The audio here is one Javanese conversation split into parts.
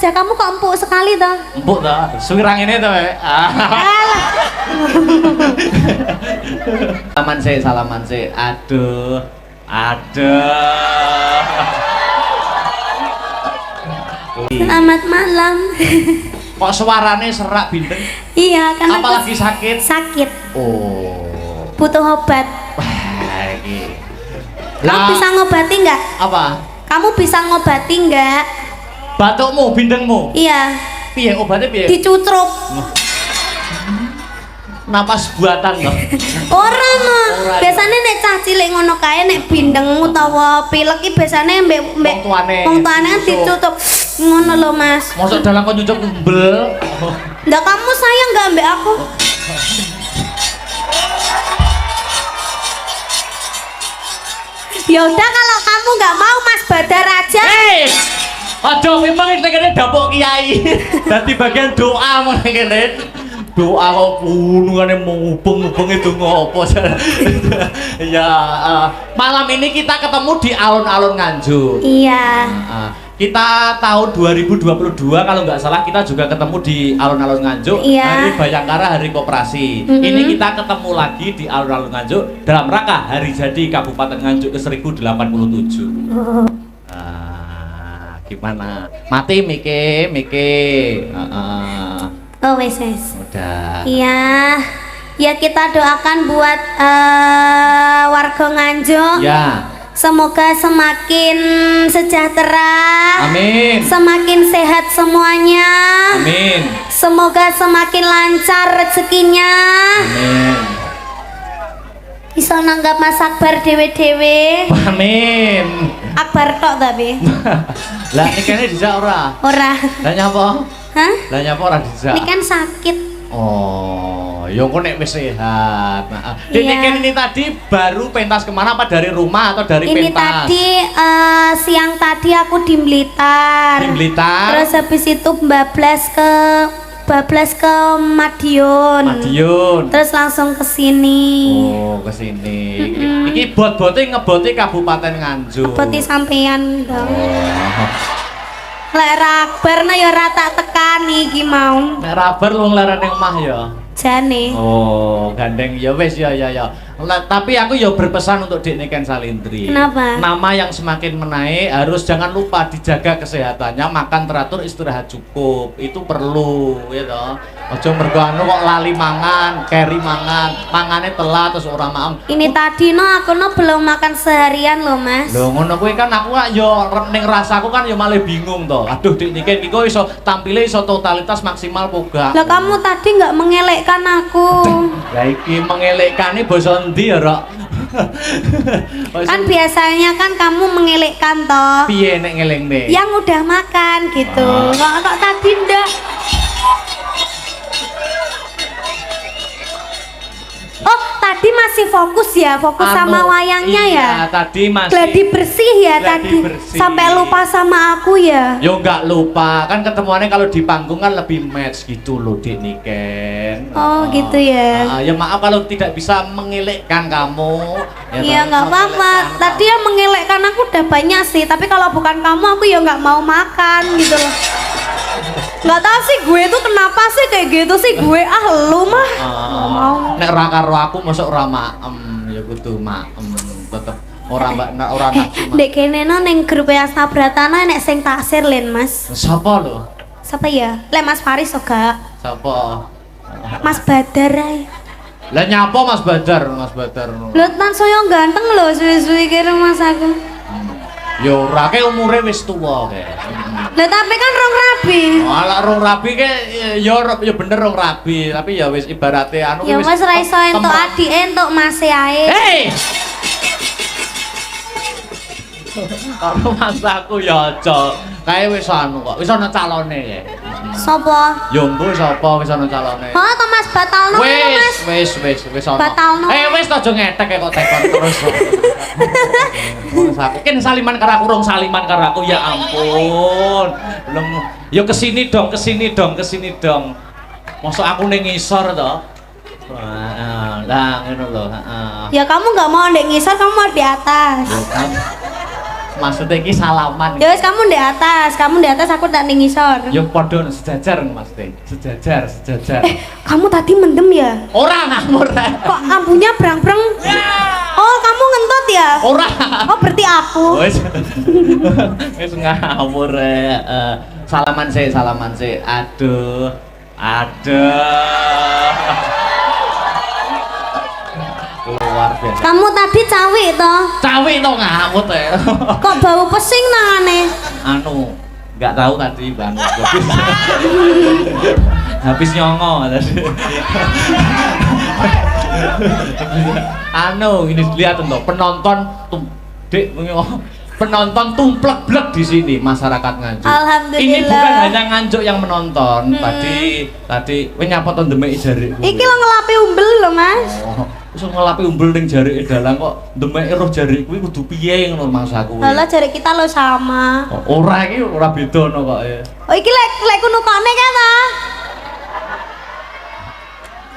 wajah kamu kok empuk sekali toh? Empuk toh, suwirang ini toh. Salaman sih. Aduh. Selamat malam. Kok suarane serak bintang? Iya, kan apa lagi sakit? Sakit. Oh. Butuh obat. Wah, iki. Kamu bisa ngobati nggak? Apa? Kamu bisa ngobati nggak? Batukmu, bindengmu? Iya. Piye obatnya piye? Dicucrup. Napas buatan loh. Ora mah. Biasanya nek cah cilik ngono kae nek bindeng utawa pilek iki biasane mbek wong tuane kan dicucuk ngono lho Mas. Mosok dalang kok nyucuk umbel. Ndak kamu sayang enggak mbek aku? Ya udah kalau kamu nggak mau Mas Badar aja. Aduh, memang ini kene dapuk kiai. Dadi bagian doa meneh kene. Doa kok gunungane mubeng-mubeng itu ngopo. Ya, malam ini kita ketemu di alun-alun Nganjuk. Iya. Kita tahun 2022 kalau nggak salah kita juga ketemu di alun-alun Nganjuk. Iya. Hari Bayangkara, Hari Koperasi. Ini kita ketemu lagi di alun-alun Nganjuk dalam rangka hari jadi Kabupaten Nganjuk ke 1087. Gimana? Mati Mike. Oh wes. Udah. Iya. Ya kita doakan buat warga Nganjuk. Ya. Semoga semakin sejahtera. Amin. Semakin sehat semuanya. Amin. Semoga semakin lancar rezekinya. Amin. Bisa nanggap Mas Akbar dewe-dewe. Amin. Akbar tok tapi. Lah ini kayaknya dijak ora? Ora. Lah nyapa? Hah? Lah nyapa ora dijak? Ini kan sakit. Oh, ya kok nek wis sehat. Nah, Iya. ini tadi baru pentas kemana apa dari rumah atau dari Ini pentas? tadi siang tadi aku di Blitar. Di Blitar. Terus habis itu bablas ke Madiun. Terus langsung ke sini. Oh, ke sini. Iki bot-bote ngeboti Kabupaten Nganjuk. Peti sampean dong. Oh. Lek Akbar nah ya ora tak tekani iki mau. Nek rabar wong larane omah ya. Jane. Oh, gandeng ya wis ya. Tapi aku ya berpesan untuk Dik Niken Salindri. Kenapa? Nama yang semakin menaik harus jangan lupa dijaga kesehatannya, makan teratur, istirahat cukup. Itu perlu, ya toh. Aja mergo anu kok lali mangan, keri mangan, mangane telat terus ora maem. Ini tadi aku belum makan seharian loh Mas. Lho ngono kuwi kan aku yo ning rasaku kan yo malah bingung toh. Aduh Dik Niken iki kok iso tampile iso totalitas maksimal poga. Lah kamu tadi nggak mengelekkan aku. Lah iki mengelekane basa endi ya, Rok? Kan biasanya kan kamu mengelekkan toh. Piye nek ngelengne? Yang udah makan gitu. Kok tadi ndak? Oh, tadi masih fokus ya, sama wayangnya iya, ya. Tadi masih Gladi bersih ya gladi tadi. bersih. Sampai lupa sama aku ya. Yo nggak lupa, kan ketemuannya kalau di panggung kan lebih match gitu loh Dik Niken. Oh, gitu ya. Ya maaf kalau tidak bisa mengelekkan kamu. Iya nggak apa-apa. Tadi yang mengelekkan aku udah banyak sih, tapi kalau bukan kamu aku ya nggak mau makan gitu loh. Nggak tahu sih gue tuh kenapa sih kayak gitu sih gue lu mah nggak mau. Nek ra karo aku masuk ora maem ya kudu maem tetep ora nafsu. Dek kene no ning grup Asna Bratana nek sing taksir len Mas. Sapa lho? Siapa ya? Lek Mas Faris oga. Sapa? Mas Badar ae. Lah nyapa Mas Badar? Lho tansaya ganteng lho suwi-suwi kira Mas aku. Yo ora ke umure wis tuwa ke. Lah tapi kan rong rabi. Ala rong rabi ke yo bener rong rabi, tapi ya wis ibarate anu Ya wis ra iso entuk adike entuk mase ae. Hei. Karo mas aku ya aja. Kae wis anu kok, wis ana calone ya. Sopo? Yo mbok sapa wis ana calone. Oh, to Mas Batalno Mas. Wis ana. Batalno. Wis aja ngetek kok tekon terus. Mas aku kan saliman karo aku rong saliman karo aku ya ampun. Belum yo kesini dong. Mosok aku ning ngisor to. Lah ngono lho, heeh. Ya kamu nggak mau ndek ngisor, kamu mau di atas. Maksudnya iki salaman. Ya wis kamu di atas, aku tak ning ngisor. Ya padha sejajar maksudnya. Sejajar. Kamu tadi mendem ya? Ora ngamur. Kok ambunya brang-brang? Oh, kamu ngentut ya? Ora. Oh, berarti aku. Wis. Wis ngawur. Salaman sih. Aduh. Luar biasa. Kamu tadi cawik toh? Cawik toh ngamut ya. Kok bau pesing nangane? Anu, nggak tahu tadi bang. Habis nyongo tadi. Anu, ini lihat tuh penonton penonton tumplek-blek di sini masyarakat Nganjuk. Alhamdulillah. Ini bukan hanya Nganjuk yang menonton. Tadi kowe nyapa to ndemek jari. Iki lo ngelapi umbel lho, Mas. Oh, wis ngelapi umbel ning jarike dalang kok ndemek roh jari kuwi kudu piye ngono maksudku. Lah jari kita lo sama. Oh, ora iki ora bedono kok ya. Oh, iki lek kunukane kan ta?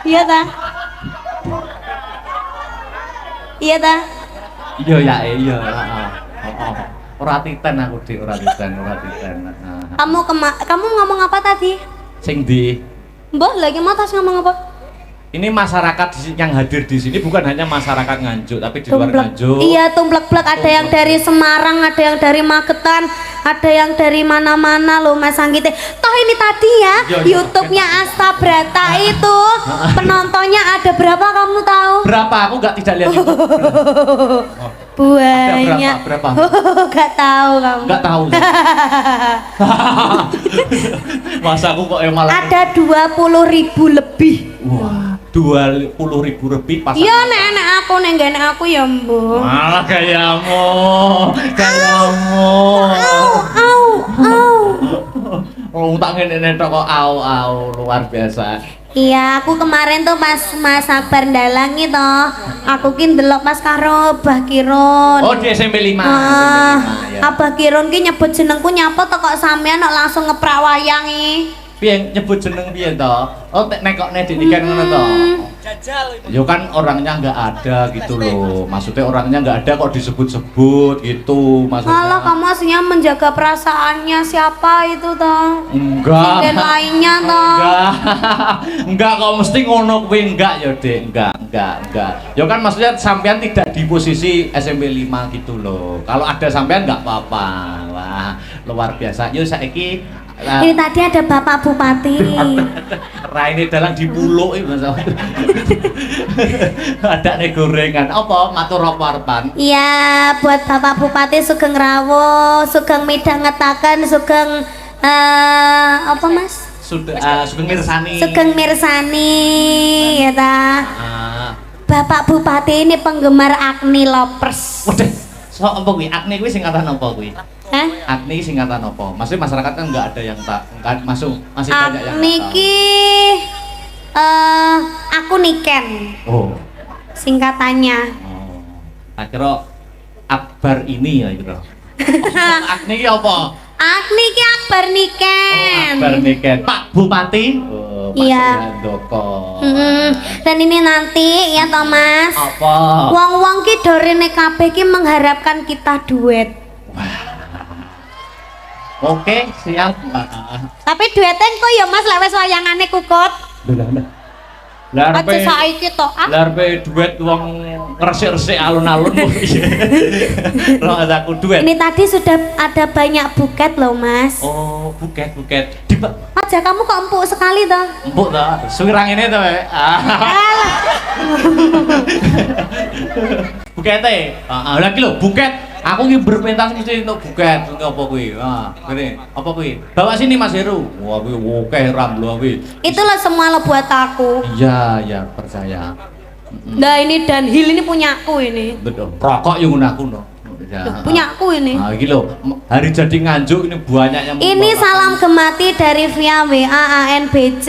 Iya ta? Iya ta? Iya ya, iya. Ora titen aku Dik, ora titen. Kamu ngomong apa tadi? Sing ndi? Mbah, lagi mau tas ngomong apa? Ini masyarakat yang hadir di sini bukan hanya masyarakat Nganjuk, tapi di luar Nganjuk. Iya, tumplek-plek, ada yang dari Semarang, ada yang dari Magetan, ada yang dari mana-mana loh Mas Anggite. Toh ini tadi ya, YouTube-nya Asta Brata itu penontonnya ada berapa kamu tahu? Berapa? Aku tidak lihat itu. Banyak. Berapa? Gak tahu kamu. Gak tahu. Masa aku kok malah ada 20.000 lebih. Wah, 20.000 lebih pas. Iya, nek aku ya, Mbok. Malah gayamu. Oh, tak ngene tok kok luar biasa. Iya, aku kemarin tuh pas Mas Akbar ndalang itu, aku ki ndelok pas karo Abah Kirun. Oh, di SMP 5. Ya. Abah Kirun ki nyebut jenengku nyapa to kok sampean kok langsung ngeprak wayang iki. Piye nyebut jeneng piye to? Oh, nekokne didikan ngono to. Ya kan orangnya nggak ada gitu loh. Maksudnya orangnya nggak ada kok disebut-sebut gitu maksudnya. Malah kamu aslinya menjaga perasaannya siapa itu toh? Enggak. Dan lainnya toh. Enggak kok mesti ngono kuwi enggak ya, Dek. Enggak. Ya kan maksudnya sampean tidak di posisi SMP 5 gitu loh. Kalau ada sampean enggak apa-apa. Wah, luar biasa. Yo saiki ini tadi ada Bapak Bupati. Raine dalang dipuluk iki Mas. Ada nih gorengan. Apa matur apa arepan? Iya, buat Bapak Bupati Sugeng Rawo, Sugeng midhangetaken, Sugeng apa Mas? Sugeng Mirsani. Sugeng Mirsani ya ta. Bapak Bupati ini penggemar Agni Lovers. Waduh, so apa kuwi? Agni kuwi singkatan apa kuwi? Hah? Agni singkatan apa? Maksudnya masyarakat kan nggak ada yang tak masuk, masih banyak yang Agni ki aku Niken. Oh. Singkatannya. Oh. Akhirnya Akbar ini ya gitu. Agni ki apa? Agni ki Akbar Niken. Akbar Niken. Pak Bupati. Oh, Pak Iya. Handoko. Dan ini nanti ya Thomas. Apa? Wong-wong ki dorene kabeh ki mengharapkan kita duet. Oke, siap. Tapi dueteng kok ya Mas lek wis wayangane kukut. Lah Aja saiki to. Larpe duet wong ngresik-resik alun-alun. Roh aku duet. Ini tadi sudah ada banyak buket loh Mas. Oh, buket. Aja kamu kok empuk sekali toh. Empuk toh. Suwirang ini toh. Alah. Bukete. Lagi lho buket. Aku ki berpentas mesti untuk buket. Apa kuwi? Ngene. Apa kuwi? Bawa sini Mas Heru. Wah, kuwi oke ram lho kuwi. Itulah semua lo buat aku. Iya, percaya. Nah ini Dunhill ini punyaku ini. Betul. Rokok yang aku no. Ya. Punyaku ini. Nah, iki lho, hari jadi Nganjuk ini banyaknya. Ini salam gemati dari via WA ANBC.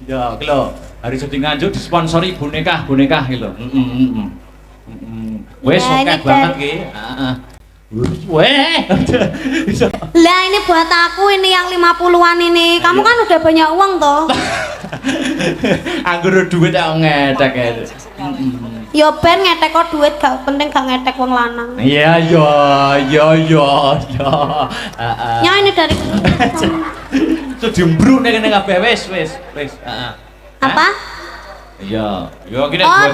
Ya, iki lho, hari jadi Nganjuk disponsori boneka iki lho. Wes Ya, oke ini banget ki. Weh. Lah ini buat aku ini yang 50-an ini. Kamu kan udah banyak uang toh. Anggur duit yang ngedek ya. Yo ben ngetek kok duit gak penting gak ngetek wong lanang. Iya. Ya ini dari So dimbruk nek kene kabeh wis. Heeh. apa? Iya. Yo gini Oh,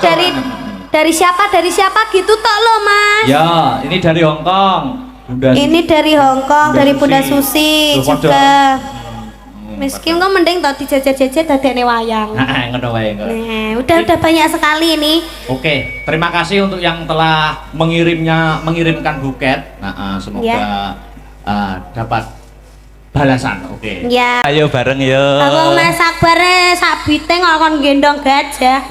dari siapa gitu tok lo, Mas. Ya, ini dari Hong Kong. Bunda Ini dari Hong Kong, Bunda dari Susi. Bunda Susi Tuh, juga. Miskin kok mending tau dijajah-jajah dadekne wayang. Heeh, ngono wae kok. Nah, udah banyak sekali ini. Oke, terima kasih untuk yang telah mengirimkan buket. Nah, semoga Ya. dapat balasan. Oke. Ya. Ayo bareng yo. Wong Mas Akbar sabite ngakon gendong gajah.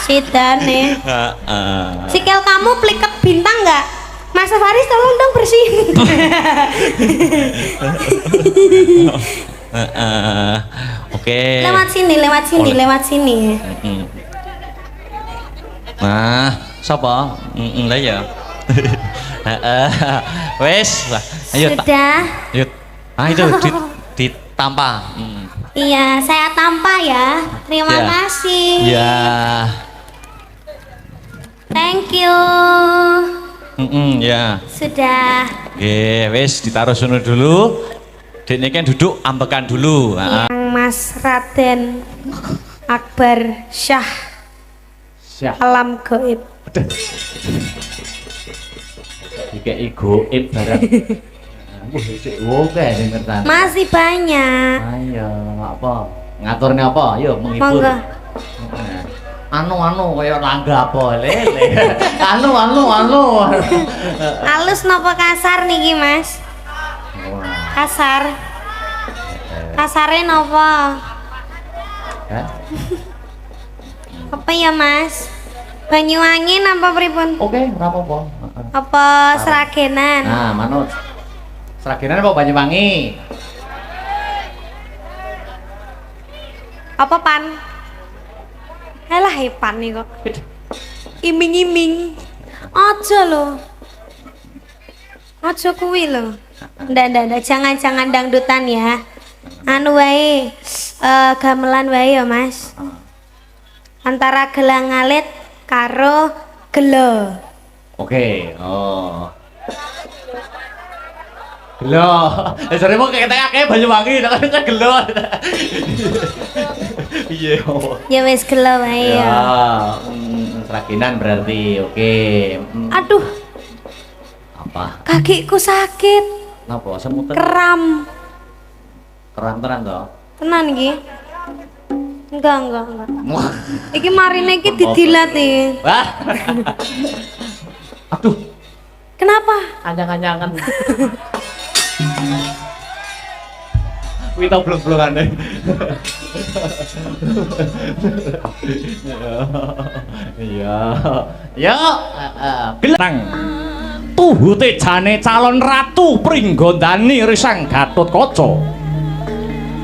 Sidane. Sikil kamu pliket bintang enggak? Mas Faris tolong dong bersihin. Oke. Lewat sini. Nah, siapa? Lah ya. Wes, ayo Sudah. Yuk. Itu ditampa. Iya, saya tampak ya. Terima Ya. kasih. Ya. Thank you. Ya. Sudah. Oke, wes ditaruh sono dulu. Dekne kan duduk ambekan dulu. Yang Mas Raden Akbar Syah Alam Gaib. Iki goib barang. Sik oke dengeran. Masih banyak. Ayo, apa? Ngaturne apa? Ayo menghibur. Monggo. Anu kaya langga apa lele. Anu. Halus napa kasar niki, Mas? Kasar. Kasare napa? Hah? Apa ya, Mas? Banyuwangi napa pripun? Oke, ora apa-apa. Apa Seragenan? Nah, manut. Seragenan apa Banyuwangi? Apa pan? Halah pan nih kok. Iming-iming. Aja lo. Aja kuwi lo. Ndak, jangan dangdutan ya. Anu wae, gamelan wae ya, Mas. Antara gelang alit karo gelo. Oke, oh. Gelo. Jare mau ketek Banyuwangi nek gelo. Iya. Ya wis gelo wae ya. Seragenan berarti. Oke. Aduh, Apa? kakiku sakit. Napa semutan? Kram. Keran-keran toh. Tenan iki. Enggak. Iki marine iki didilat iki. Wah. Aduh, Kenapa? anjang-anjangan. Kuwi tau blong-blongane. Iya. Ya, bilang tuhute jane calon ratu Pringgondani Risang Gatotkaca.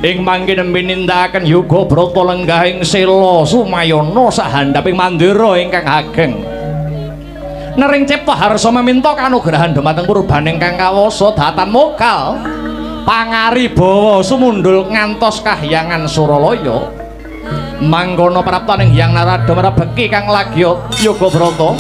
Ing mangkene minindakaken yoga brata lenggahing sela Sumayana sahandhaping mandira ingkang ageng. Nering Cipta Harsa meminta kanugrahan dumateng purbaning kang kawasa datan mokal pangaribawa sumundul ngantos kahyangan Suralaya. Mangkono praptaning Hyang Narada mrebeki kang lagya yoga brata.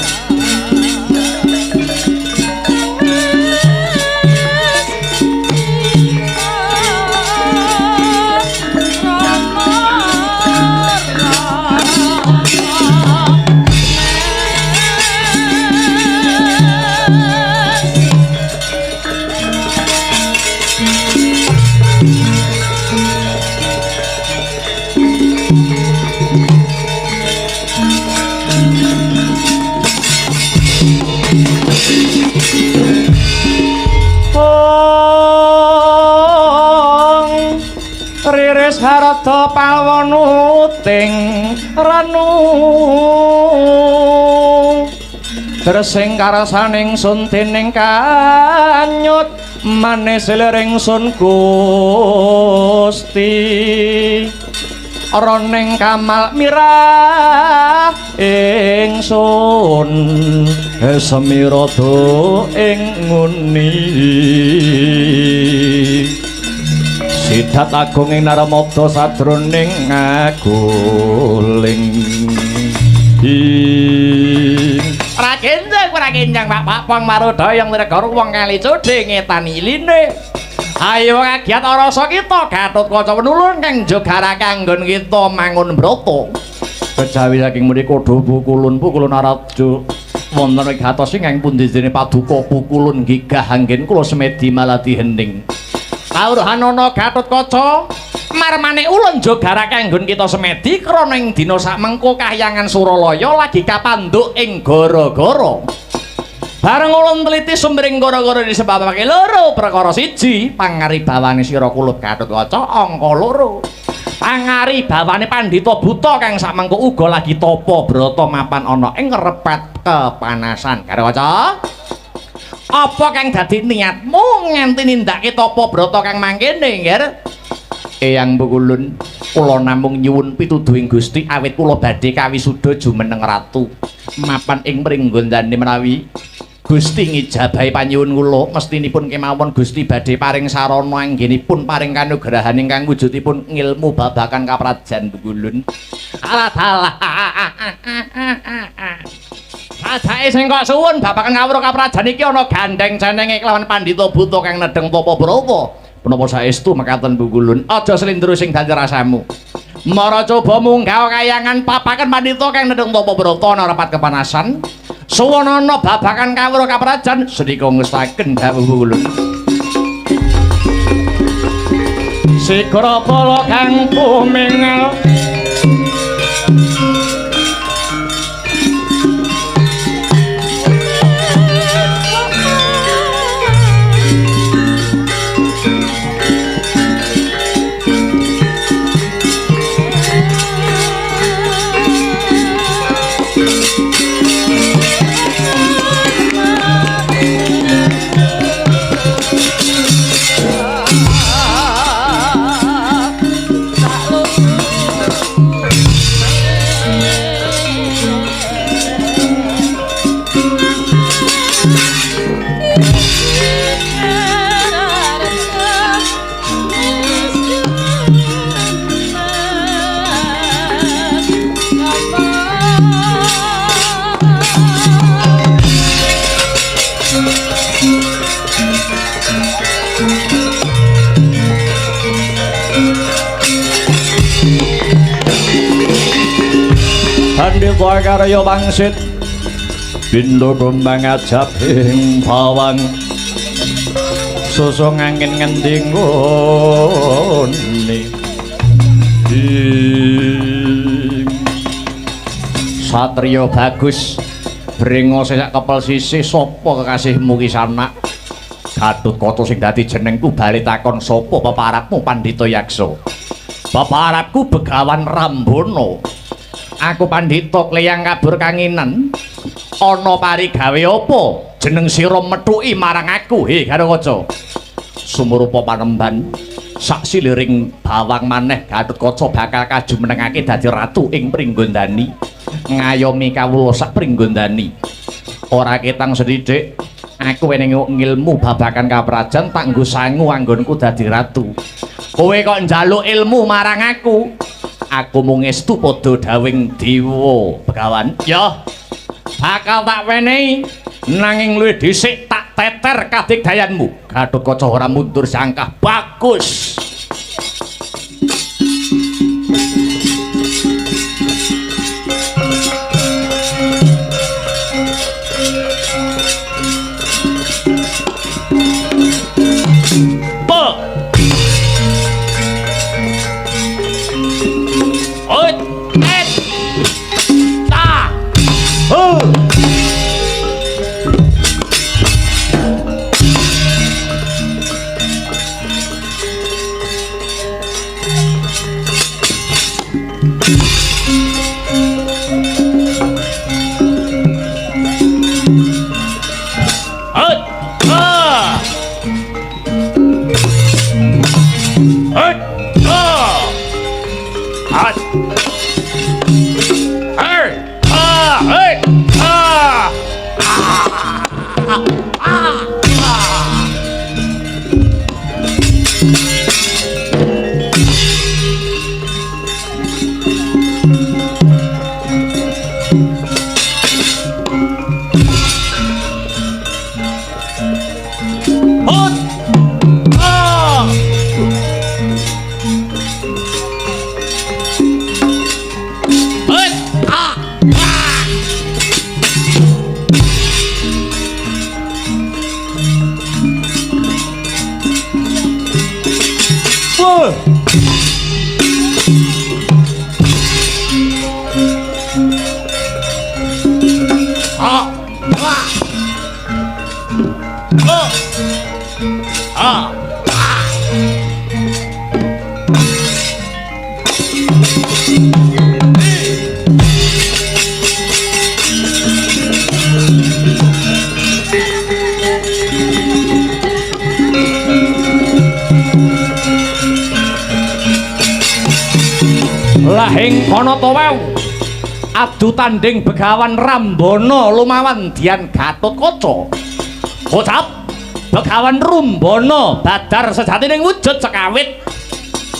Riris harata palwanu ting ranu Dresing karasaning sun dening kanyut manis lering sun Gusti roning kamal mirah ingsun semirada ing nguni Sidat agung ing Naramada sadroning ngaguling Rakenjang Pak Pang Maruda yang negara wong kali codhe ngetani iline. Ayo kagiat rasa kita Gatotkaca penulun kang jogara kanggon kita mangun brata. Kejawi saking menika pukulun arajo wonten ing gatos ingkang pundi dene paduka pukulun gigah anggen kula semedi maladi hening. Kawruhanana Gatotkaca marmane ulun jogara kanggon kita semedi krana ing dina sakmengko kahyangan Suralaya lagi kapandhuk ing gara-gara. Bareng ulun teliti sumbering gara-gara disebabake loro perkara siji pangaribawane sira kulup Gatotkaca angka loro. Pangaribawane pandhita buta kang sakmengko uga lagi tapa brata mapan ana ing repet kepanasan. Gatotkaca, apa kang dadi niatmu nganti nindakake tapa brata kang mangkene, nggih? Eyang Pukulun, kula namung nyuwun pituduhing Gusti awit kula badhe kawisuda jumeneng ratu. Mapan ing pringgondane menawi Gusti ngijabahi panyuwun kula, mestinipun kemawon Gusti badhe paring sarana anggenipun paring kanugrahan ingkang wujudipun ngilmu babagan kaprajan Pukulun. Alah. Sajake sing kok suwun babagan kawruh kaprajan iki ana gandeng jenenge kelawan pandhita buta kang nedheng tapa brata. Menapa saestu mekaten Pukulun? Aja slendro sing dadi rasamu. Mara coba munggah kayangan papaken pandhita kang nedheng tapa brata ana rapat kepanasan. Suwanana babagan kawruh kaprajan sedika ngestaken dawuh Pukulun. Sikra kala kang pumingal Pandhita karya wangsit pindha kumbang ajabing bawang susung angin ngendi nggone satriya bagus brengos sak kepel sisih sapa kekasihmu ki sanak Gatotkaca sing dadi jenengku bali takon sapa peparapmu Pandhita Yaksa. Peparapku Begawan Rambana. Aku Pandhita Kleyang Kabur Kanginan. Ana parigawe apa jeneng sira methuki marang aku, he Gatotkaca? Sumurupa panemban sak siliring bawang maneh Gatotkaca bakal kajumenengake dadi ratu ing Pringgondani. Ngayomi kawula sak Pringgondani. Ora ketang sedidik aku weneng ngilmu babagan kaprajan tak nggo sangu anggonku dadi ratu. Kowe kok njaluk ilmu marang aku? Aku mung estu padha dawing dewa Begawan. Ya, bakal tak wenehi nanging luwih dhisik tak teter kadigdayanmu. Gatotkaca ora mundur sangkah. Bagus. Lahing kono to wau adu tanding Begawan Rambana lumawan Dian Gatotkaca. Ucap Begawan Rumbana badar sejatining wujud sekawit.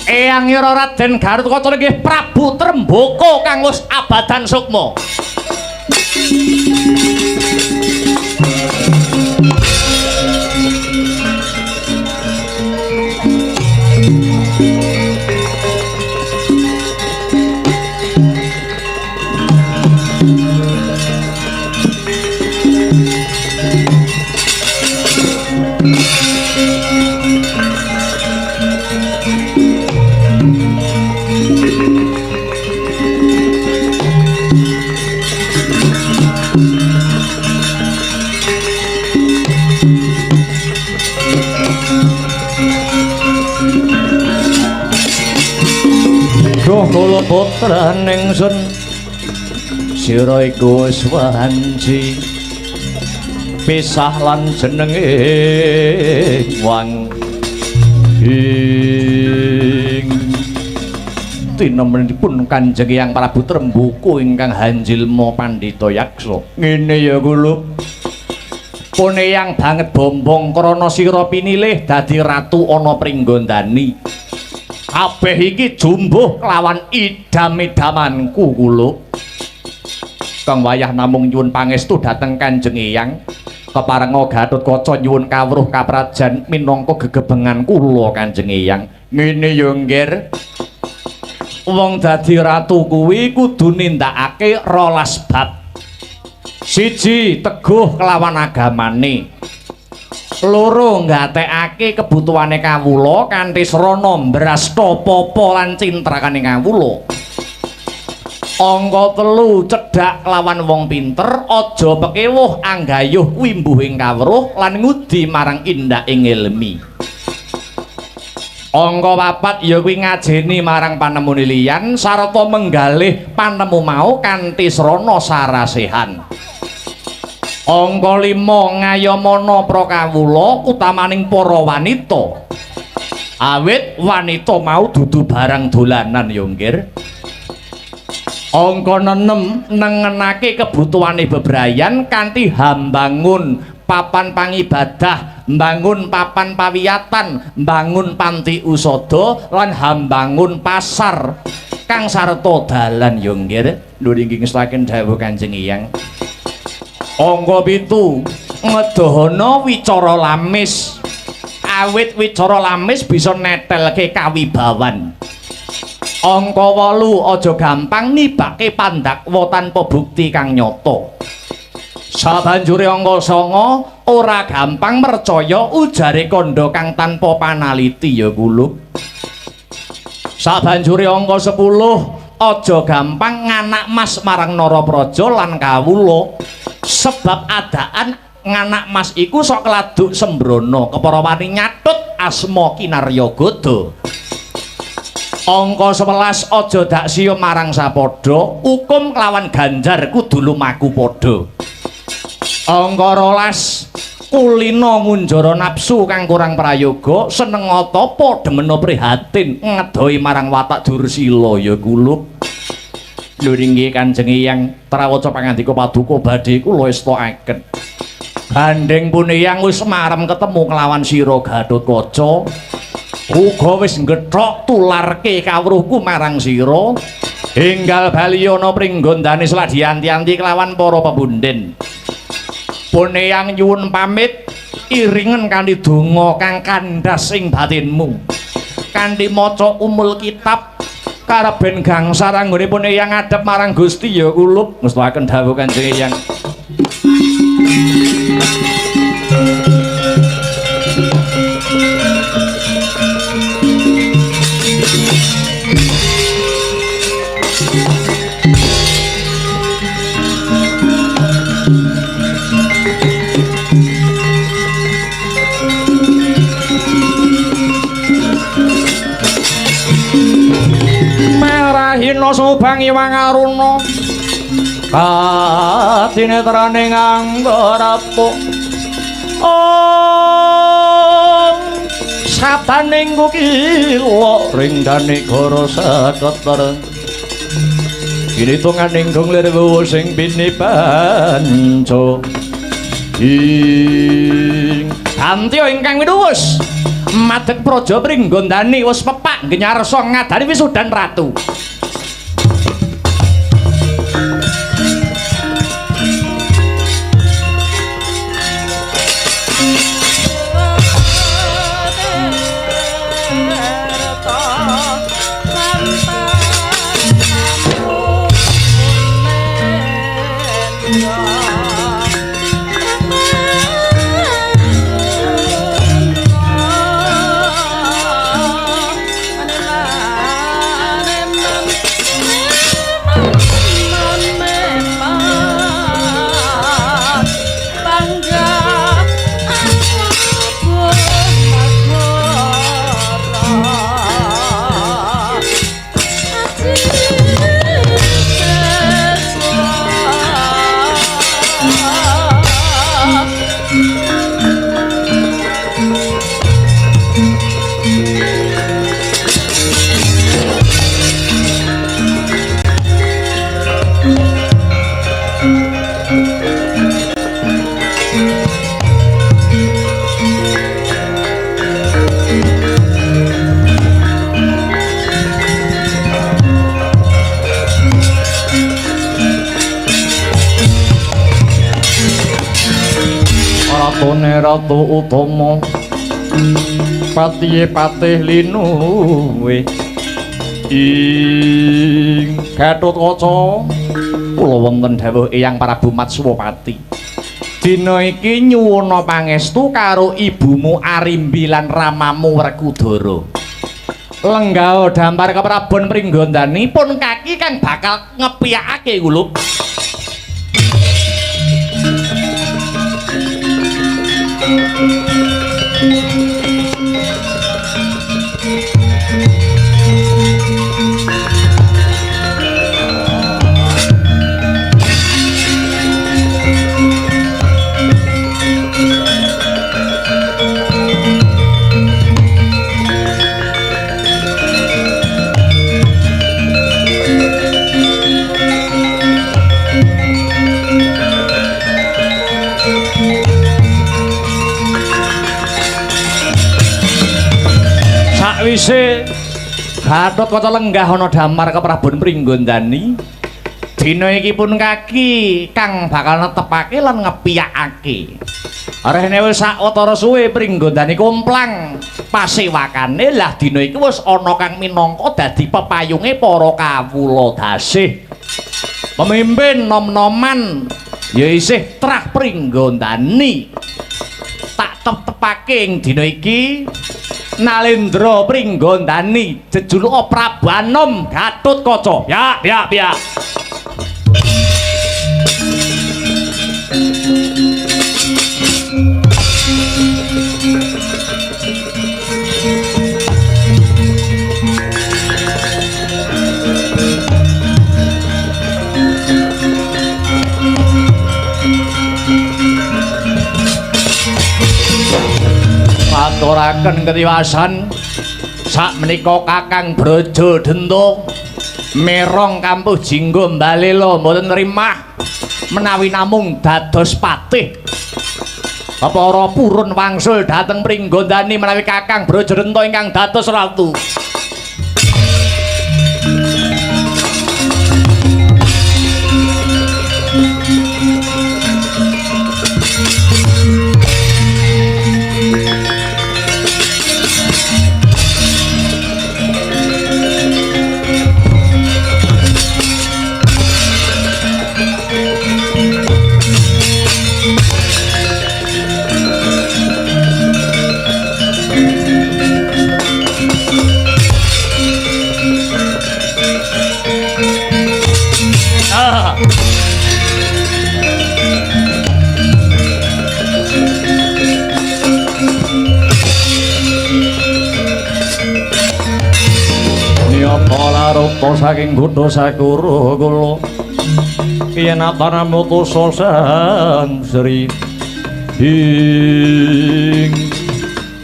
Eyangira Raden Gatotkaca inggih Prabu Trembaka kang wis abadan sukma. Duh kula putra ningsun sira iku wis wanci pisah lan jenenge wang ing tinemenipun Kanjeng Hyang Prabu Trembaka ingkang Hanjilma Pandhita Yaksa. Ngene ya kula pune yang banget bombong krana sira pinilih dadi ratu ana Pringgondani. Kabeh iki jumbuh kelawan idam-idamanku kula. Kang wayah namung nyuwun pangestu dhateng Kanjeng Hyang keparenga Gatotkaca nyuwun kawruh kaprajan minangka gegebengan kula Kanjeng Hyang. Ngene ya nggir. Wong dadi ratu kuwi kudu nindakake 12 bab. 1 teguh kelawan agamane. 2 nggatekake kebutuhane kawula kanthi srana mbrasta papa lan cintrakane kawula. Angka 3 cedhak lawan wong pinter, aja pekewuh anggayuh wimbuhing kawruh lan ngudi marang indaking ilmi. Angka 4 ya kuwi ngajeni marang panemune liyan sarta menggalih panemu mau kanthi srana sarasehan. Angka 5 ngayomana prakawula utamaning para wanita. Awit wanita mau dudu barang dolanan ya nggir. Angka 6 nengenake kebutuhane bebrayan kanthi hambangun papan pangibadah, mbangun papan pawiyatan, mbangun panti usada lan hambangun pasar kang sarta dalan ya nggir. Lho inggih ngestaken dawuh Kanjeng Hyang. Angka 7 ngedahana wicara lamis. Awit wicara lamis bisa netelke kawibawan. Angka 8 aja gampang nibake pandakwa tanpa bukti kang nyata. Sabanjure angka 9 ora gampang percaya ujare kandha kang tanpa panaliti ya kula. Sabanjure angka 10 aja gampang nganak mas marang Narapraja lan kawula. Sebab adaan nganak mas iku sok keladuk sembrono kepara wani nyatut asma Kinaryagoda. Angka 11 aja dak siya marang sapadha, hukum kelawan ganjar kudu lumaku padha. Angka 12 kulina ngunjara nafsu kang kurang prayoga, seneng tapa demena prihatin ngedohi marang watak Dursila ya kula. Lho inggih Kanjeng Hyang trawaca pangandika paduka badhe kula estakaken. Gandeng pune Hyang wis marem ketemu kelawan sira Gatotkaca. Uga wis nggethok tularke kawruhku marang sira. Enggal bali ana Pringgondani sladiyanti-anti kelawan para pebunden. Pune Hyang nyuwun pamit iringen kanthi donga kang kandhas ing batinmu. Kanthi maca umul kitab kareben gangsar anggonipun Hyang ngadhep marang Gusti ya kulup ngestakaken dawuh Kanjeng Hyang. Merahina subang iwang aruna katinetrane nganggo rapuk Om sataning kukila ringdane goro saketer kinitungan ingkung lirwu sing binibanco ing Antya ingkang winuwus madeg praja Pringgondani wis pepak ngenyarsa ngadani wisudan ratu Ratu Utama Patihe Patih Linuwe ing Gatotkaca kula wonten dawuh Eyang Prabu Matswapati dina iki nyuwuna pangestu karo ibumu Arimbi lan ramamu Werkudara lenggah dampar keprabon Pringgondani pun kaki kang bakal ngepiyakake kula sakwise Gatotkaca lenggah ana damar keprabon Pringgondani dina iki pun kaki kang bakal netepake lan ngepiyakake rene wis sawetara suwe Pringgondani kumplang pasewakane lah dina iki wis ana kang minangka dadi pepayunge para kawula dasih pemimpin nom-noman ya isih trah Pringgondani tak tepake ing dina iki Nalendra Pringgondani jejuluk Prabu Anom Gatotkaca. Ya. Aturaken ketiwasan sak menika Kakang Braja Denta merong kampuh Jinggo Balela mboten rimah menawi namung dados patih para purun wangsul dhateng Pringgondani menawi Kakang Braja Denta ingkang dados ratu. Maruta saking Kutha Sakura kula yen atana mutusa sang Sri ing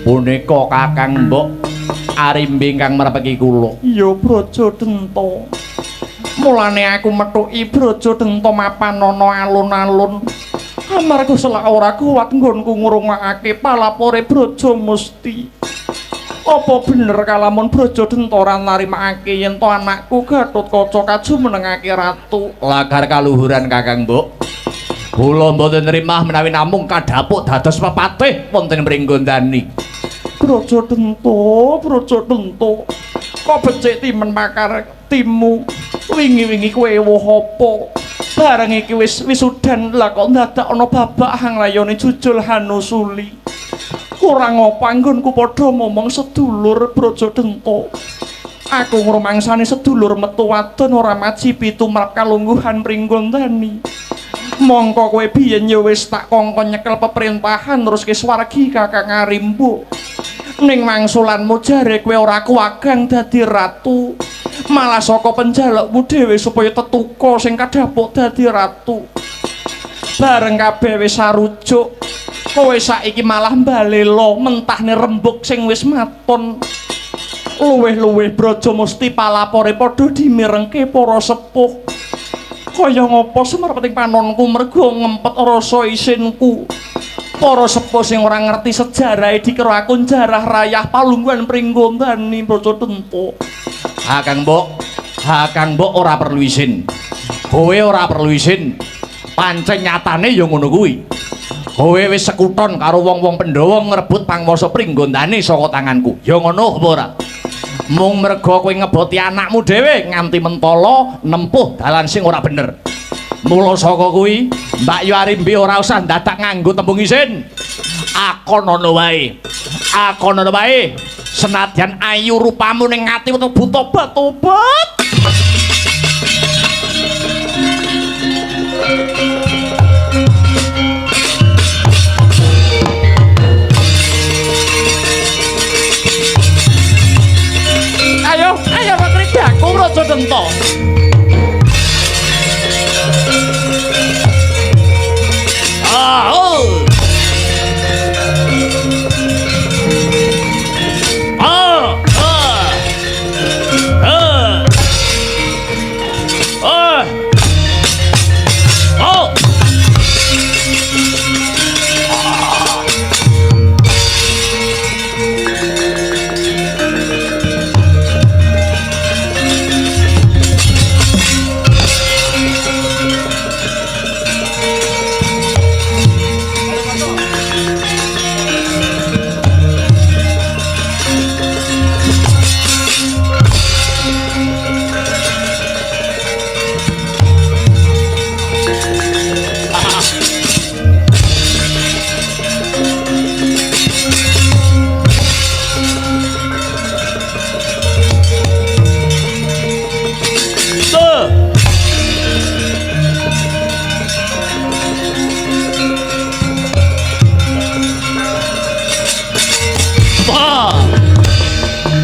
punika Kakang Mbok arimbi kang merepeki kula ya Brajadenta mulane aku methuki Brajadenta mapan ana alun-alun amarga selak ora kuat nggonku ngrungokake palapore Braja Musti. Apa bener kalamun Brajadenta ora narimakake yen to anakku Gatotkaca kajumenengake ratu? Lagar kaluhuran Kakang Mbok. Kula mboten nrimah menawi namung kadhapuk dados pepatih wonten Pringgondani. Brajadenta. Kok becik timen makar timu. Wingi-wingi kowe ewuh apa? Bareng iki wis wisudan lah kok dadak ana babak hanglayone jujul Hanusuli. Ora ngapa anggonku padha momong sedulur Brajadenta. Aku ngrumangsani sedulur metu wadon ora majibi tumrap kalungguhan Pringgondani. Mongko kowe biyen ya wis tak kongkon nyekel peperintahan terus ke swargi Kakang Arimbo. Ning mangsulanmu jare kowe ora kuwagang dadi ratu. Malah saka penjalukmu dhewe supaya tetuka sing kadhapuk dadi ratu. Bareng kabeh wis sarujuk. Kowe saiki malah mbalela mentahne rembug sing wis maton. Luwih-luwih Braja Musti palapore padha dimirengke para sepuh. Kaya ngapa semerpeting panonku mergo ngempet rasa isinku. Para sepuh sing ora ngerti sejarahe dikira aku jarah rayah palungguhan Pringgondani Brajadenta. Kakang Mbok ora perlu isin. Kowe ora perlu isin. Pancen nyatane ya ngono kuwi. Kowe wis sekuton karo wong-wong Pandhawa ngrebut pangwasa Pringgondani saka tanganku. Ya ngono apa ora? Mung merga kowe ngeboti anakmu dhewe nganti mentala nempuh dalan sing ora bener. Mula saka kuwi, Mbak Yu Arimbi ora usah dadak nganggo tembung isin. Akonono wae. Senadyan ayu rupamu ning ati buta tobat. Ayo Patridaku Brajadenta.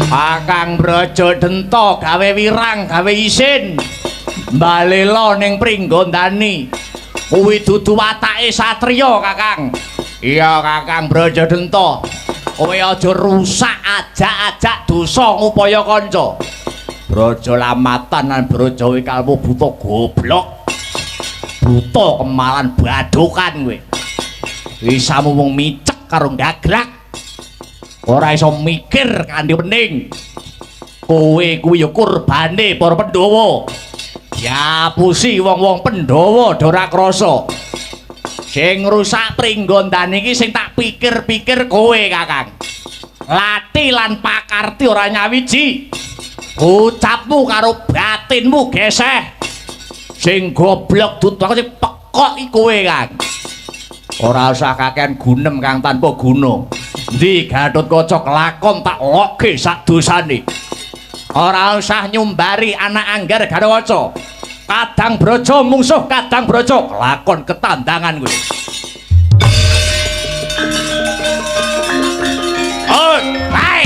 Kakang Brajadenta gawe wirang gawe isin mbalela ning Pringgondani kuwi dudu watake satriya Kakang. Iya Kakang Brajadenta, kowe aja rusak ajak-ajak dosa ngupaya kanca. Braja Lamatan lan Braja Wikalmu buta goblok, buta kemalan badokan kowe. Wisamu mung micek karo gagrak, ora iso mikir kanthi pening. Kowe kuwi ya kurbane para Pandhawa. Diapusi wong-wong Pandhawa ora krasa. Sing rusak Pringgondani iki sing tak pikir-pikir kowe Kakang. Lati lan pakarti ora nyawiji. Ucapmu karo batinmu geseh. Sing goblok dudu aku sing pekok iki kowe Kang. Ora usah kakean gunem kang tanpa guna. Ndi Gatotkaca kelakon tak loke sak dosane. Ora usah nyumbari anak anggar Gatotkaca. Kadang Braja mungsuh kadang Braja kelakon ketandangan kowe. Oh, hai.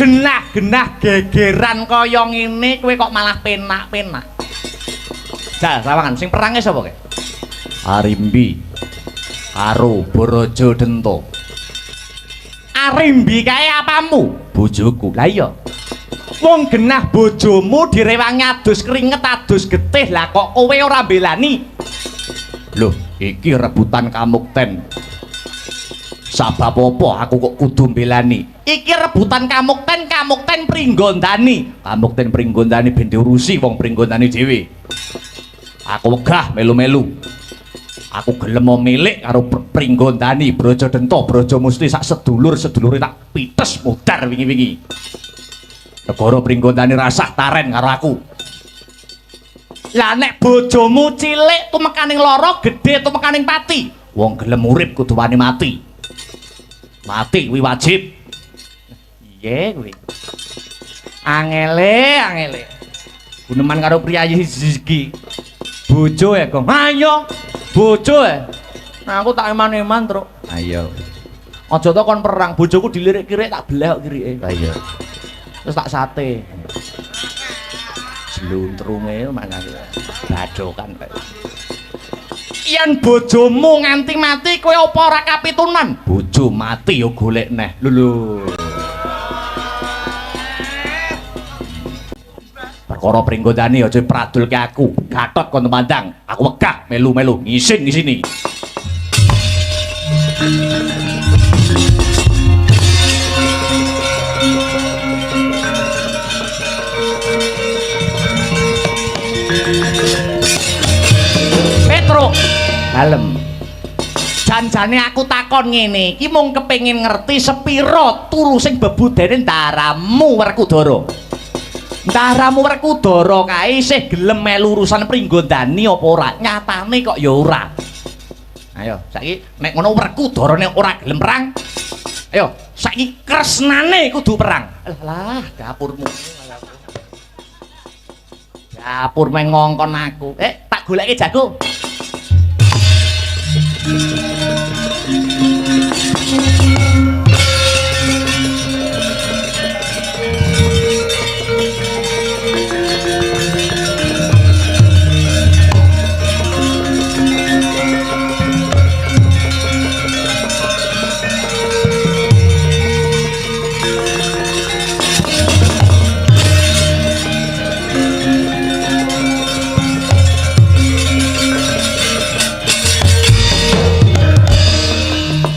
genah-genah gegeran kaya ngene kowe kok malah penak-penak. Jal sawangan sing perange sapa kek? Arimbi karo Baraja Denta. Arimbi kae apamu? Bojoku. Lah iya. Wong genah bojomu direwangi adus keringet adus getih lah kok kowe ora belani. Loh, iki rebutan kamukten. Sabab apa aku kok kudu belani? Iki rebutan kamukten Pringgondani. Kamukten Pringgondani ben diurusi wong Pringgondani dhewe. Aku wegah melu-melu. Aku gelem milik karo Pringgondani, Braja Denta, Braja Musti sak sedulur-sedulure tak pites mudar wingi-wingi. Negara Pringgondani rasah taren karo aku. Lah nek bojomu cilik tumekaning lara, gedhe tumekaning pati. Wong gelem urip kudu wani mati. Mati kuwi wajib. Iye kuwi. Angele. Guneman karo priyayi iki. Bojo ya, Kong. Ayo. Bojo ya. Nah aku tak eman-eman, Truk. Ayo. Aja to kon perang, bojoku dilirik-kirik tak belah kok kirike. Ayo. Terus tak sate. Sluntrunge mangane. Badokan kok. Yen bojomu nganti mati kowe apa ora kapitunan? Bojo mati ya golek neh. Lho. Perkara Pringgondani aja pradulke aku. Gatot kon mandang. Aku wegah melu-melu ngisin di sini. Petro, dalem. Janjane aku takon ngene, iki mung kepengin ngerti sepira tulusing bebudene Ndaramu Werkudara. Ndaramu Werkudara kae isih gelem melu urusan Pringgondani apa ora? Nyatane kok ya ora. Ayo, saiki nek ngono Werkudarane ora gelem perang. Ayo, saiki kresnane kudu perang. Alah, dapurmu. Dapur meng ngongkon aku. Tak goleki jago.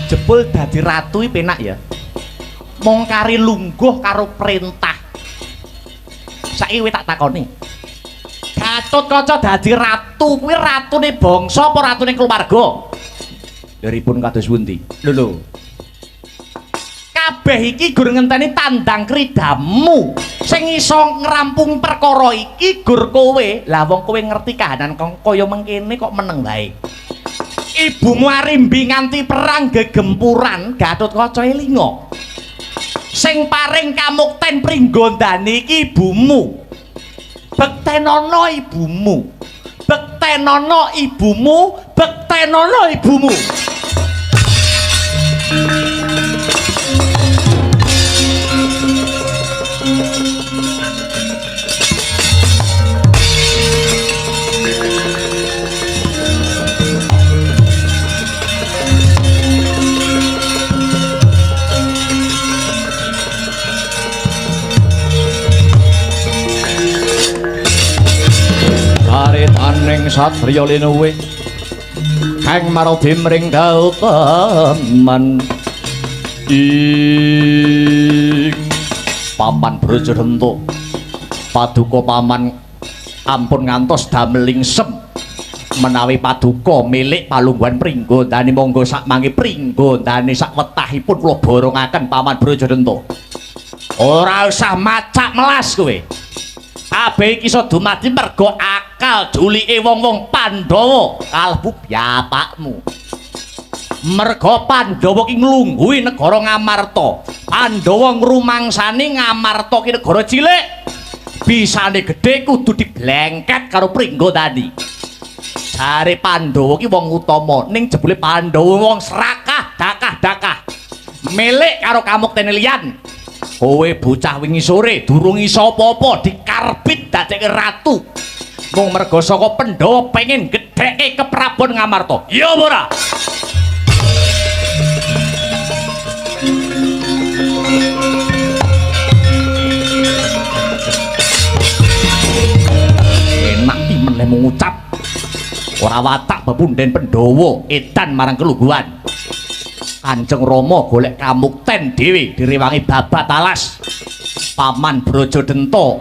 Jebul dadi ratu iki penak ya. Mong kari lungguh karo perintah. Saiki kowe tak takoni. Gatotkaca dadi ratu kuwi ratune bangsa apa ratune keluarga? Deripun kados pundi? Lho. Kabeh iki gur ngenteni tandang kridamu. Sing iso ngrampung perkara iki gur kowe. Lah wong kowe ngerti kahanan kaya mengkene kok meneng bae. Ibumu Arimbi nganti perang gegempuran Gatotkaca elinga. Sing paring kamukten Pringgondani iki ibumu. Bektenana ibumu. Bektenana ibumu, bektenana ibumu. Aretaning satriya linuwe kang maradi mring Gautaman ing Paman Braja Denta paduka paman ampun ngantos dameling sem menawi paduka milik Palungguhan Pringgondani monggo sak mangke Pringgondani sak wetahipun kula borongaken Paman Braja Denta. Ora usah macak melas kowe. Kabeh iki iso dumadi merga akal julike wong-wong Pandhawa kalebu bapakmu. Merga Pandhawa ki nglungguhi negara Ngamarta. Pandhawa ngrumangsani Ngamarta ki negara cilik. Bisane gedhe kudu diblengket karo Pringgondani. Jare Pandhawa ki wong utama, ning jebule Pandhawa wong serakah, dakah-dakah. Milik karo kamuktene liyan. Kowe bocah wingi sore durung iso apa-apa dikarbit dadekke ratu. Mung mergo saka Pandhawa pengen gedheke keprabon Ngamarta. Iya apa ora? Enak iki meneh mengucap. Ora watak bepunden Pandhawa edan marang kelungguhan. Kanjeng Rama golek kamukten dhewe direwangi babat alas. Paman Brajadenta,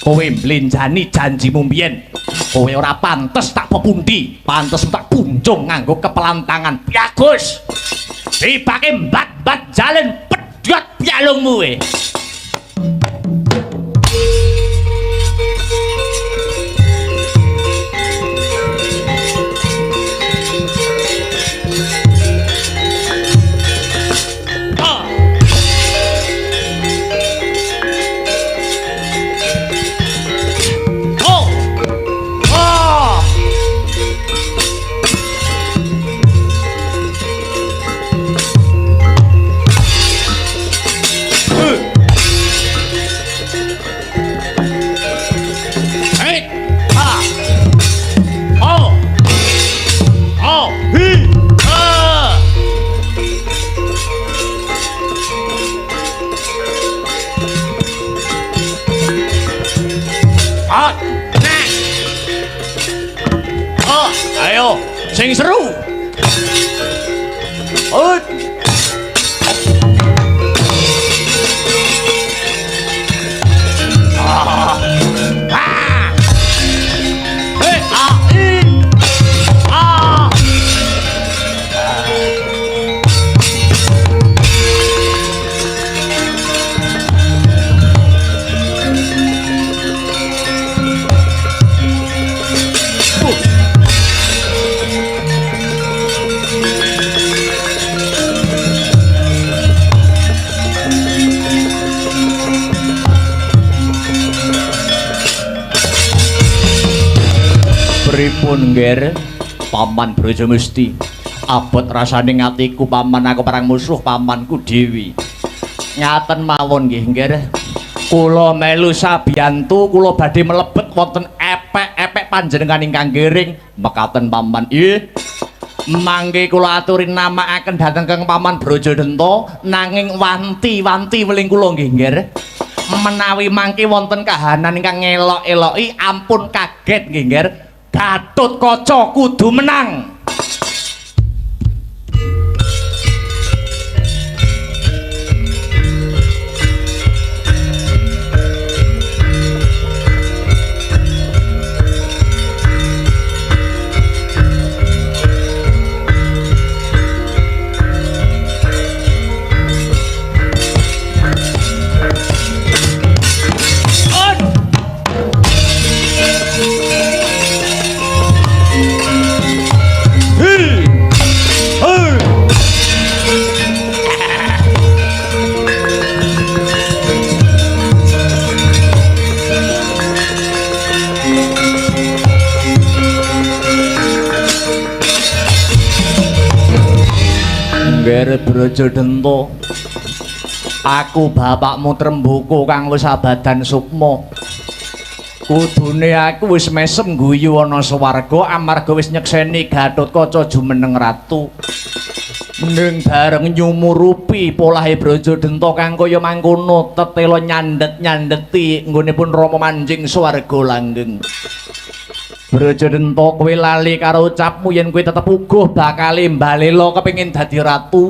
kowe mblenjani janjimu mbiyen. Kowe ora pantes tak pepundi, pantes tak punjung nganggo kepelantangan. Bagus. Dibake mbat-mbat jalen pedhot pialungmu we. Sing seru. Pripun ngger Paman Brajamusti, abot rasane ngatiku paman aku perang musuh pamanku Dewi. Ngaten mawon nggih ngger. Kula melu sabiyantu kula badhe mlebet wonten epek-epek panjenengan ingkang gering mekaten paman. Nggih. Mangke kula aturi namaaken dhateng Kang Paman Brajadenta nanging wanti-wanti weling kula nggih ngger. Menawi mangke wonten kahanan ingkang ngelok-eloki ampun kaget nggih ngger. Gatotkaca kudu menang. Ngger Brajadenta, aku bapakmu Tremboko kang wis abadan sukma. Kudune aku wis mesem guyu ana swarga amarga wis nyekseni Gatotkaca jumeneng ratu. Ning bareng nyumurupi polahe Brajadenta kang kaya mangkono tetela nyandet-nyandeti nggonipun Rama manjing swarga langgeng. Brajadenta kowe lali karo ucapmu yen kowe tetep uguh bakal mbalela kepengin dadi ratu.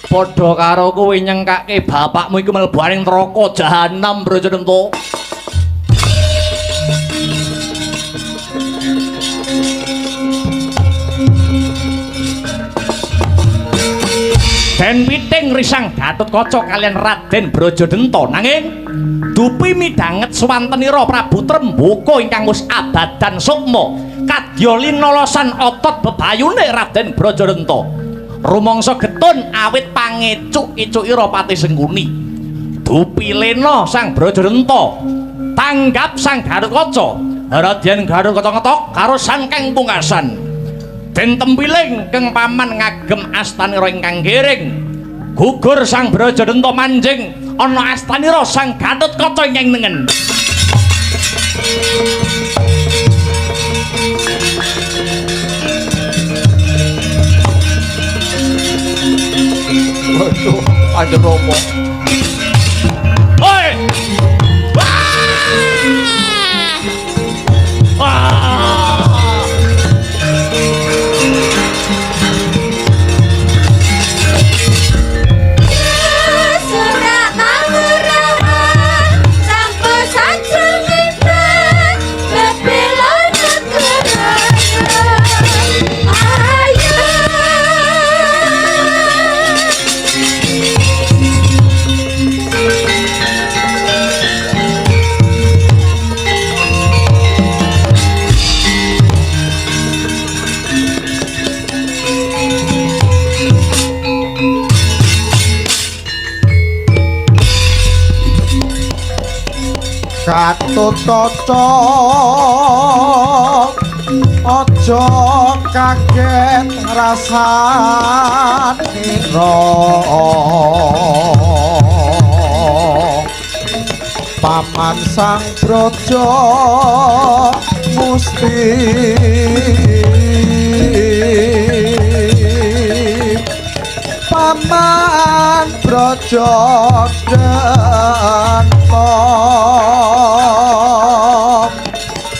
Padha karo kowe nyengkake bapakmu iku mlebu ning neraka jahanam Brajadenta. Den piting risang Gatotkaca kalian Raden Brajadenta nanging dupi midhanget swantenira Prabu Tremboko ingkang wis abadan sukma kadya linolosan otot bebayune Raden Brajadenta. Rumangsa getun awit pangecuk-ecukira Pati Sengkuni. Dupi lena sang Brajadenta tanggap sang Gatotkaca. Radyan Gatotkaca ngetok karo sang kang pungkasan. Den tempiling keng paman ngagem astanira ingkang gering. Gugur sang Brajadenta manjing ana astanira Sang Gatotkaca ing nengen. Waduh, Kanjeng Rama. Hoi! Gatotkaca aja kaget ngrasanira paman Sang Braja Musti paman Braja Denta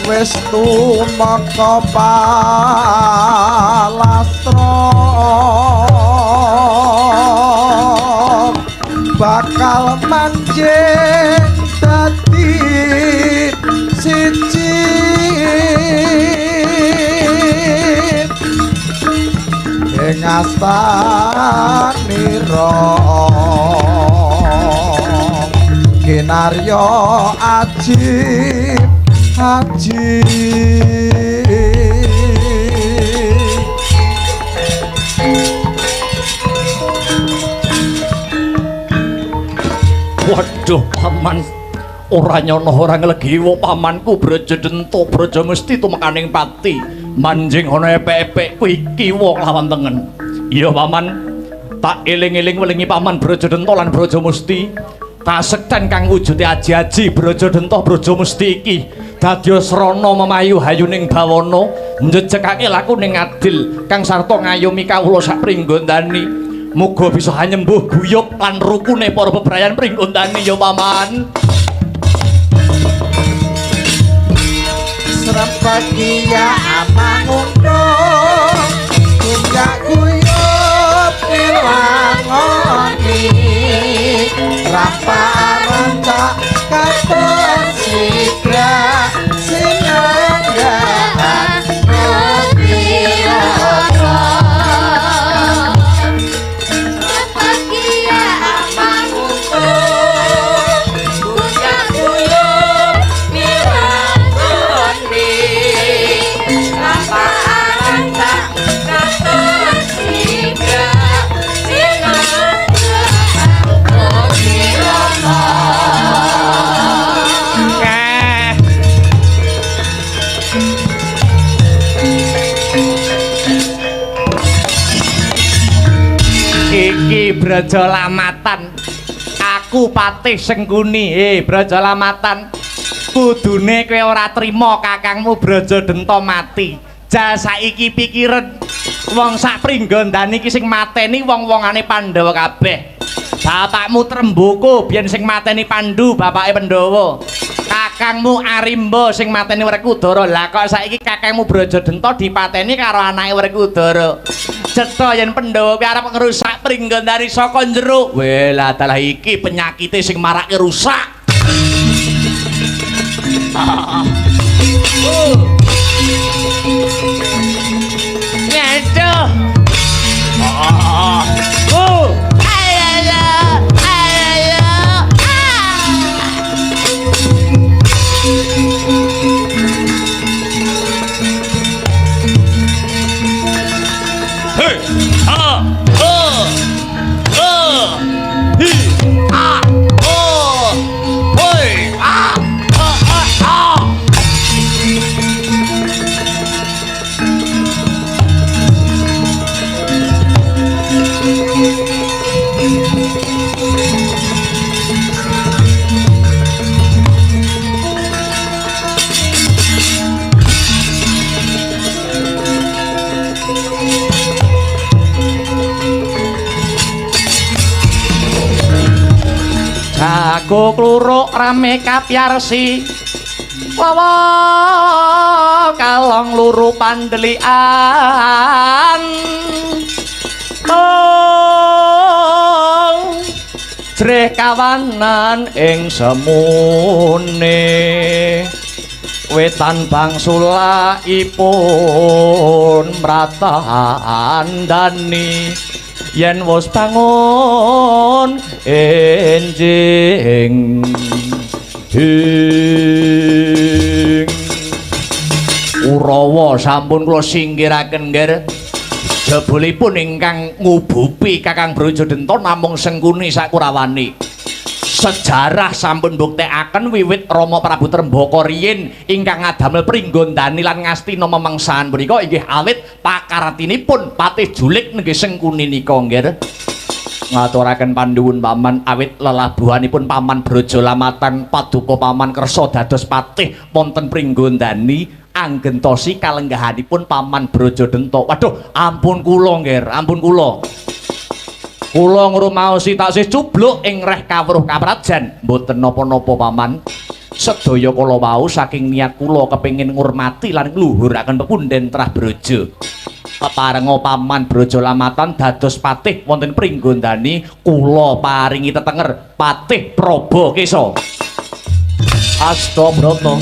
wis tumeka palastra bakal manjing dadi siji ing astanira kinarya ajib haji. Waduh, paman ora nyono ora nglegiwa pamanku Brajadenta Braja Musti tumekaning pati manjing ana epek-epek kuwi kiwa lawan tengen. Iya paman, tak eling-eling welingi paman Brajadenta lan Braja Musti kasekten kang wujude aji-aji Brajadenta Braja Musti iki dadya srana memayu hayuning bawana njejekake lakuning adil kang sarta ngayomi kawula sak pringgondani. Muga bisa hanyembuh guyub lan rukune para bebrayan pringgondani ya paman. Srempakia amangundo tunggak guyub pilangoni ramparan cak katon sigra sinanggahan nubiroro Srempakia amangundo tunggak guyub pilangoni ramparan cak katon sigra sinanggahan nubiroro Iki Brajalamatan, aku Patih Sengkuni. Brajalamatan, kudune kowe ora trima kakangmu Brajadenta mati. Jal saiki pikiren wong sak pringgondani iki sing mateni wong-wongane Pandhawa kabeh. Bapakmu Tremboko biyen sing mateni Pandu, bapake Pandhawa. Kakangmu Arimba sing mateni Werkudara. Lah kok saiki kakangmu Brajadenta dipateni karo anake Werkudara. Cetha yen Pandhawa kuwi arep ngrusak pringgondani saka njero. Weh lah dalah iki penyakite sing marake rusak. Ngeduh. Raga kluruk rame kapyarsi Wawa kalong luru pandelian Jreh kawanan ing semune Wetan bangsulaipun mratandani yen wis bangun enjing Urawa sampun kula singkiraken nggih jebulipun ingkang ngubupi Kakang Brajadenta namung Sengkuni Sakurawani. Sejarah sampun mbuktekaken wiwit Rama Prabu Trembaka riyin ingkang ngadamel Pringgondani lan Ngastina memangsahan punika inggih awit pakartinipun Patih Julik nggih Sengkuni nika nggih. Ngaturaken panduwun paman awit lelabuhanipun paman Brajalamatan paduka paman kersa dados patih wonten Pringgondani anggentosi kalenggahanipun paman Brajadenta. Waduh, ampun kula nggih, ampun kula. Kula ngrumaosi taksih cubluk ing reh kawruh kaprajan, mboten napa-napa paman. Sedaya kala wau saking niat kula kepengin ngurmati lan ngluhuraken pepunden Trah Braja. Parenga paman Brajalamatan dados patih wonten Pringgondani, kula paringi tetenger Patih Prabakesa. Astabrata.